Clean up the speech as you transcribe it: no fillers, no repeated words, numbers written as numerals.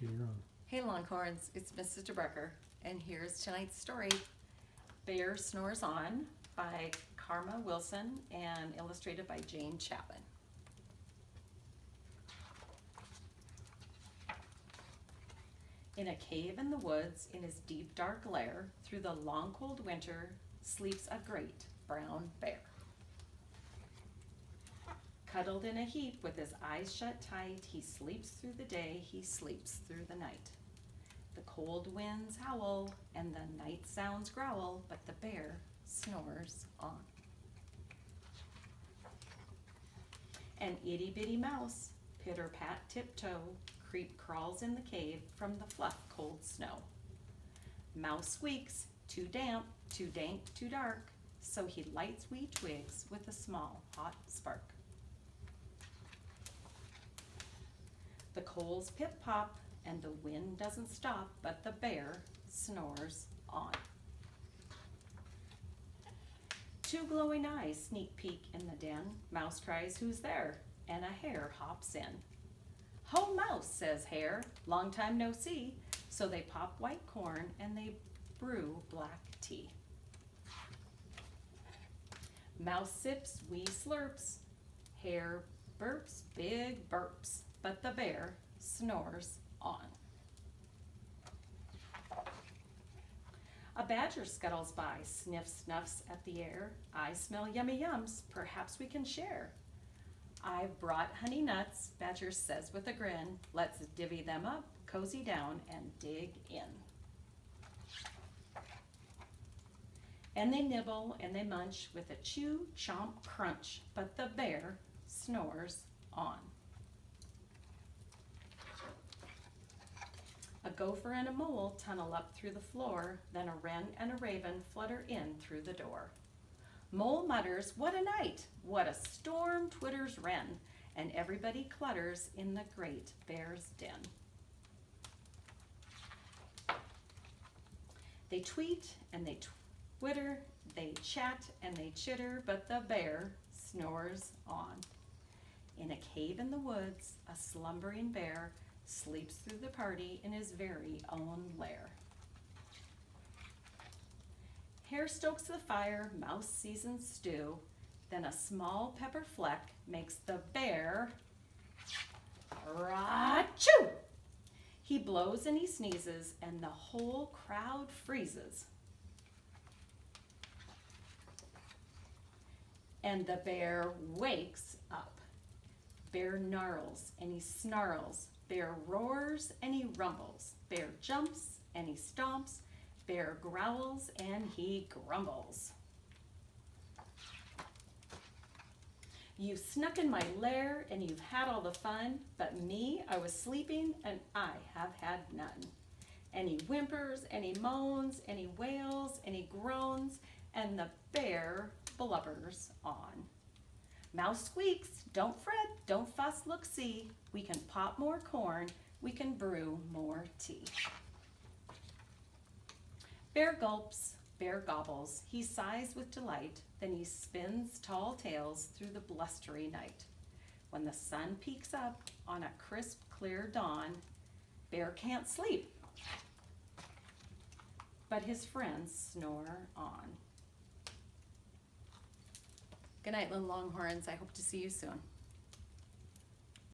Okay, you're on. Hey Longhorns, it's Mrs. DeBrucker, and here's tonight's story, Bear Snores On by Karma Wilson and illustrated by Jane Chapman. In a cave in the woods, in his deep dark lair, through the long cold winter, sleeps a great brown bear. Cuddled in a heap with his eyes shut tight, he sleeps through the day, he sleeps through the night. The cold winds howl and the night sounds growl, but the bear snores on. An itty-bitty mouse, pitter-pat tiptoe, creep crawls in the cave from the fluff cold snow. Mouse squeaks, too damp, too dank, too dark, so he lights wee twigs with a small hot spark. The coals pip-pop and the wind doesn't stop, but the bear snores on. Two glowing eyes sneak peek in the den. Mouse cries, "Who's there?" And a hare hops in. "Ho, Mouse," says Hare, "long time no see." So they pop white corn and they brew black tea. Mouse sips wee slurps. Hare burps big burps, but the bear snores on. A badger scuttles by, sniffs, snuffs at the air. "I smell yummy yums, perhaps we can share." "I've brought honey nuts," Badger says with a grin. "Let's divvy them up, cozy down, and dig in." And they nibble and they munch with a chew, chomp, crunch, but the bear snores on. A gopher and a mole tunnel up through the floor, then a wren and a raven flutter in through the door. Mole mutters, "What a night! What a storm!" twitters wren, and everybody clutters in the great bear's den. They tweet and they twitter, they chat and they chitter, but the bear snores on. In a cave in the woods, a slumbering bear sleeps through the party in his very own lair. Hare stokes the fire, mouse seasons stew, then a small pepper fleck makes the bear ra-choo! He blows and he sneezes, and the whole crowd freezes. And the bear wakes up. Bear gnarls and he snarls. Bear roars and he rumbles. Bear jumps and he stomps. Bear growls and he grumbles. "You snuck in my lair and you've had all the fun, but me, I was sleeping and I have had none." And he whimpers and he moans and he wails and he groans, and the bear blubbers on. Mouse squeaks, "Don't fret, don't fuss, look, see. We can pop more corn, we can brew more tea." Bear gulps, bear gobbles, he sighs with delight, then he spins tall tales through the blustery night. When the sun peeks up on a crisp, clear dawn, bear can't sleep, but his friends snore on. Good night, little Longhorns. I hope to see you soon.